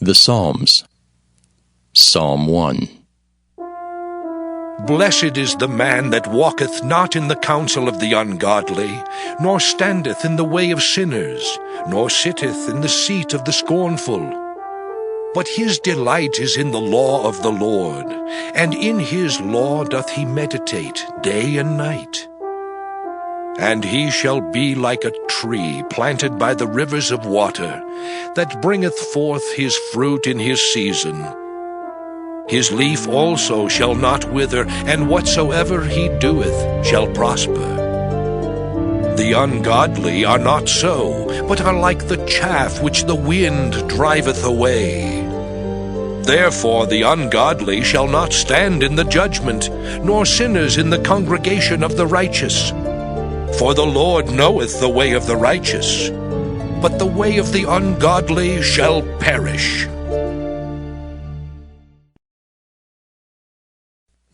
The Psalms. Psalm 1. Blessed is the man that walketh not in the counsel of the ungodly, nor standeth in the way of sinners, nor sitteth in the seat of the scornful. But his delight is in the law of the Lord, and in his law doth he meditate day and night. And he shall be like a tree planted by the rivers of water, that bringeth forth his fruit in his season. His leaf also shall not wither, and whatsoever he doeth shall prosper. The ungodly are not so, but are like the chaff which the wind driveth away. Therefore the ungodly shall not stand in the judgment, nor sinners in the congregation of the righteous. For the Lord knoweth the way of the righteous, but the way of the ungodly shall perish.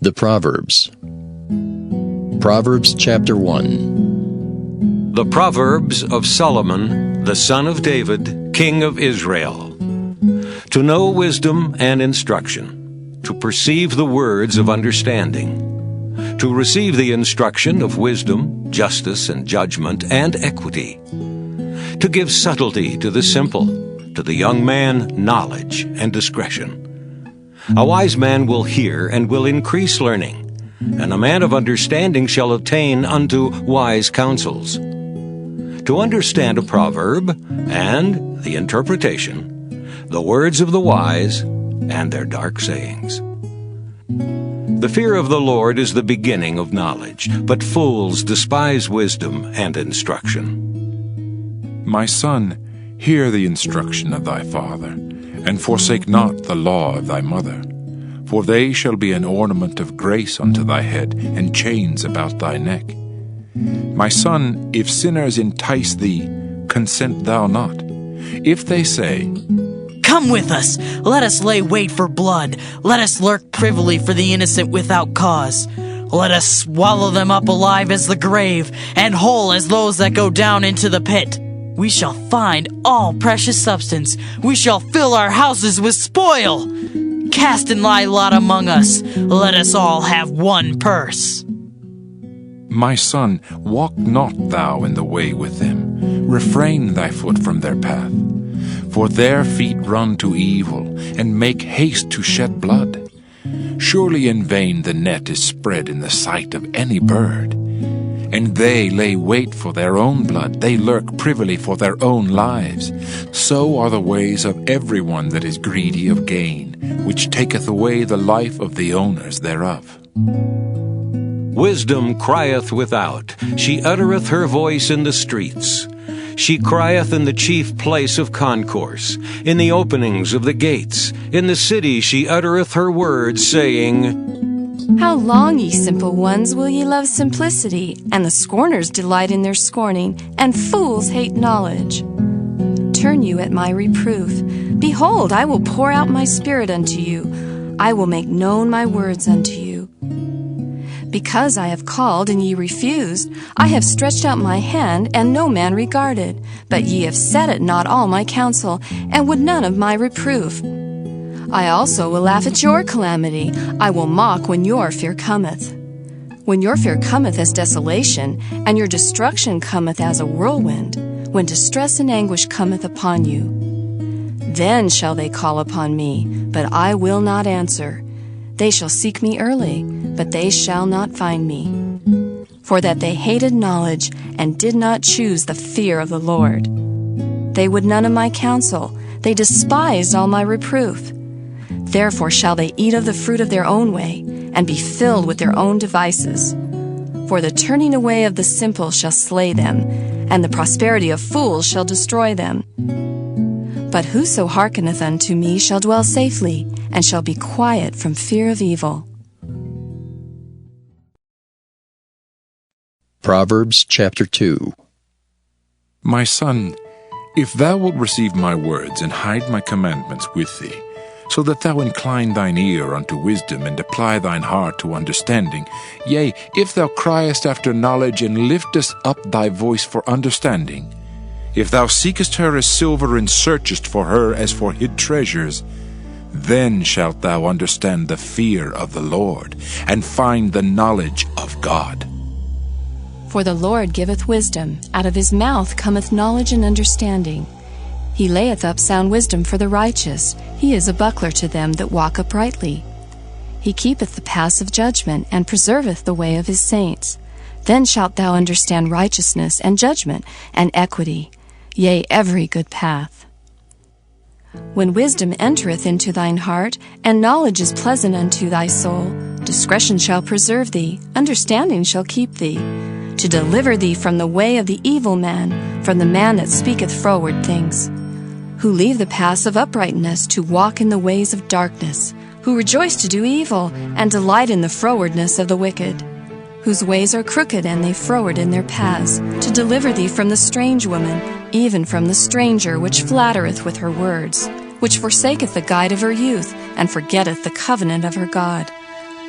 The Proverbs. Proverbs chapter 1. The Proverbs of Solomon, the son of David, king of Israel. To know wisdom and instruction, to perceive the words of understanding, to receive the instruction of wisdom, justice, and judgment, and equity, to give subtlety to the simple, to the young man knowledge and discretion. A wise man will hear and will increase learning, and a man of understanding shall attain unto wise counsels. To understand a proverb and the interpretation, the words of the wise and their dark sayings. The fear of the Lord is the beginning of knowledge, but fools despise wisdom and instruction. My son, hear the instruction of thy father, and forsake not the law of thy mother. For they shall be an ornament of grace unto thy head, and chains about thy neck. My son, if sinners entice thee, consent thou not. If they say, Come with us, let us lay wait for blood, let us lurk privily for the innocent without cause. Let us swallow them up alive as the grave, and whole as those that go down into the pit. We shall find all precious substance. We shall fill our houses with spoil. Cast in thy lot among us. Let us all have one purse. My son, walk not thou in the way with them. Refrain thy foot from their path. For their feet run to evil, and make haste to shed blood. Surely in vain the net is spread in the sight of any bird. And they lay wait for their own blood, they lurk privily for their own lives. So are the ways of everyone that is greedy of gain, which taketh away the life of the owners thereof. Wisdom crieth without, she uttereth her voice in the streets. She crieth in the chief place of concourse, in the openings of the gates. In the city she uttereth her words, saying, How long, ye simple ones, will ye love simplicity? And the scorners delight in their scorning, and fools hate knowledge. Turn you at my reproof. Behold, I will pour out my spirit unto you. I will make known my words unto you. Because I have called, and ye refused, I have stretched out my hand, and no man regarded. But ye have set at naught all my counsel, and would none of my reproof. I also will laugh at your calamity. I will mock when your fear cometh. When your fear cometh as desolation, and your destruction cometh as a whirlwind, when distress and anguish cometh upon you. Then shall they call upon me, but I will not answer. They shall seek me early, but they shall not find me. For that they hated knowledge, and did not choose the fear of the Lord. They would none of my counsel. They despised all my reproof. Therefore shall they eat of the fruit of their own way, and be filled with their own devices. For the turning away of the simple shall slay them, and the prosperity of fools shall destroy them. But whoso hearkeneth unto me shall dwell safely, and shall be quiet from fear of evil. Proverbs chapter 2. My son, if thou wilt receive my words, and hide my commandments with thee, so that thou incline thine ear unto wisdom, and apply thine heart to understanding, yea, if thou criest after knowledge, and liftest up thy voice for understanding, If thou seekest her as silver and searchest for her as for hid treasures, then shalt thou understand the fear of the Lord, and find the knowledge of God. For the Lord giveth wisdom, out of his mouth cometh knowledge and understanding. He layeth up sound wisdom for the righteous, he is a buckler to them that walk uprightly. He keepeth the paths of judgment, and preserveth the way of his saints. Then shalt thou understand righteousness, and judgment, and equity, yea, every good path. When wisdom entereth into thine heart, and knowledge is pleasant unto thy soul, discretion shall preserve thee, understanding shall keep thee, to deliver thee from the way of the evil man, from the man that speaketh froward things, who leave the paths of uprightness to walk in the ways of darkness, who rejoice to do evil, and delight in the frowardness of the wicked, whose ways are crooked, and they froward in their paths, to deliver thee from the strange woman, even from the stranger which flattereth with her words, which forsaketh the guide of her youth, and forgetteth the covenant of her God.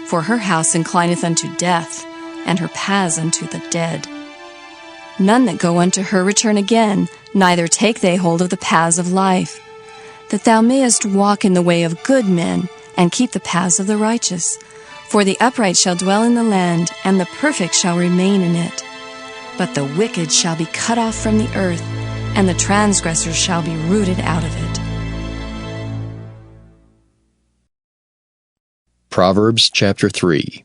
For her house inclineth unto death, and her paths unto the dead. None that go unto her return again, neither take they hold of the paths of life, that thou mayest walk in the way of good men, and keep the paths of the righteous. For the upright shall dwell in the land, and the perfect shall remain in it. But the wicked shall be cut off from the earth, and the transgressors shall be rooted out of it. Proverbs chapter 3.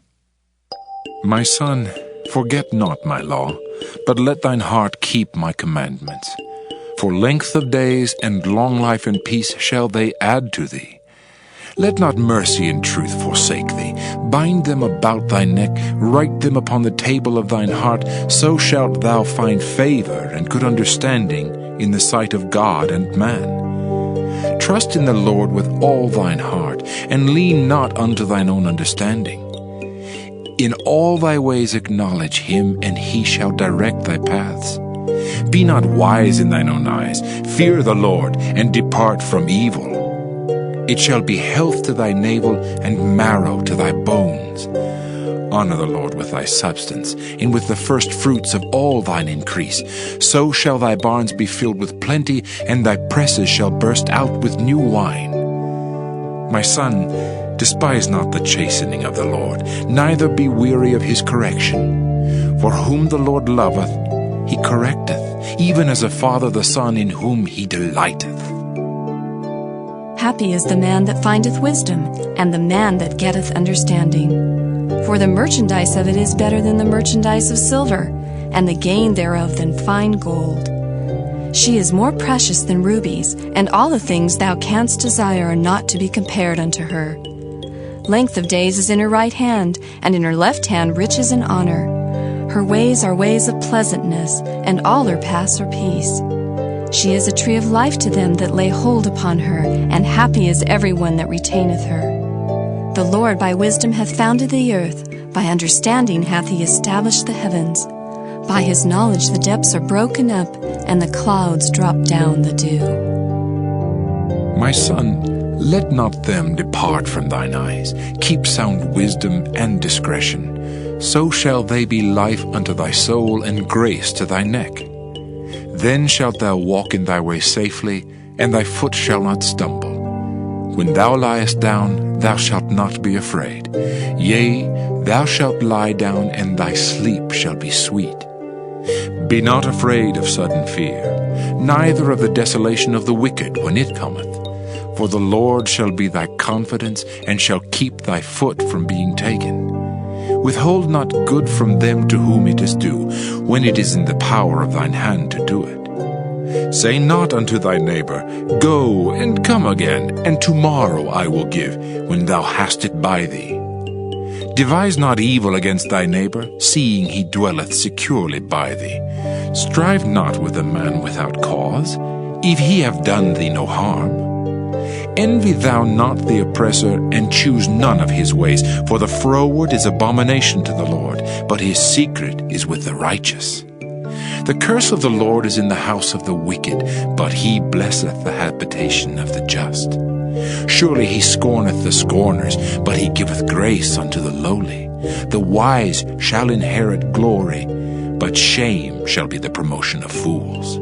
My son, forget not my law, but let thine heart keep my commandments. For length of days and long life and peace shall they add to thee. Let not mercy and truth forsake thee. Bind them about thy neck, write them upon the table of thine heart, so shalt thou find favor and good understanding in the sight of God and man. Trust in the Lord with all thine heart, and lean not unto thine own understanding. In all thy ways acknowledge him, and he shall direct thy paths. Be not wise in thine own eyes. Fear the Lord, and depart from evil. It shall be health to thy navel, and marrow to thy bones. Honor the Lord with thy substance, and with the first fruits of all thine increase. So shall thy barns be filled with plenty, and thy presses shall burst out with new wine. My son, despise not the chastening of the Lord, neither be weary of his correction. For whom the Lord loveth, he correcteth, even as a father the son in whom he delighteth. Happy is the man that findeth wisdom, and the man that getteth understanding. For the merchandise of it is better than the merchandise of silver, and the gain thereof than fine gold. She is more precious than rubies, and all the things thou canst desire are not to be compared unto her. Length of days is in her right hand, and in her left hand riches and honor. Her ways are ways of pleasantness, and all her paths are peace. She is a tree of life to them that lay hold upon her, and happy is every one that retaineth her. The Lord by wisdom hath founded the earth, by understanding hath he established the heavens. By his knowledge the depths are broken up, and the clouds drop down the dew. My son, let not them depart from thine eyes. Keep sound wisdom and discretion. So shall they be life unto thy soul, and grace to thy neck. Then shalt thou walk in thy way safely, and thy foot shall not stumble. When thou liest down, thou shalt not be afraid. Yea, thou shalt lie down, and thy sleep shall be sweet. Be not afraid of sudden fear, neither of the desolation of the wicked when it cometh. For the Lord shall be thy confidence, and shall keep thy foot from being taken. Withhold not good from them to whom it is due, when it is in the power of thine hand to do it. Say not unto thy neighbor, Go and come again, and tomorrow I will give, when thou hast it by thee. Devise not evil against thy neighbor, seeing he dwelleth securely by thee. Strive not with a man without cause, if he have done thee no harm. Envy thou not the oppressor, and choose none of his ways, for the froward is abomination to the Lord, but his secret is with the righteous. The curse of the Lord is in the house of the wicked, but he blesseth the habitation of the just. Surely he scorneth the scorners, but he giveth grace unto the lowly. The wise shall inherit glory, but shame shall be the promotion of fools.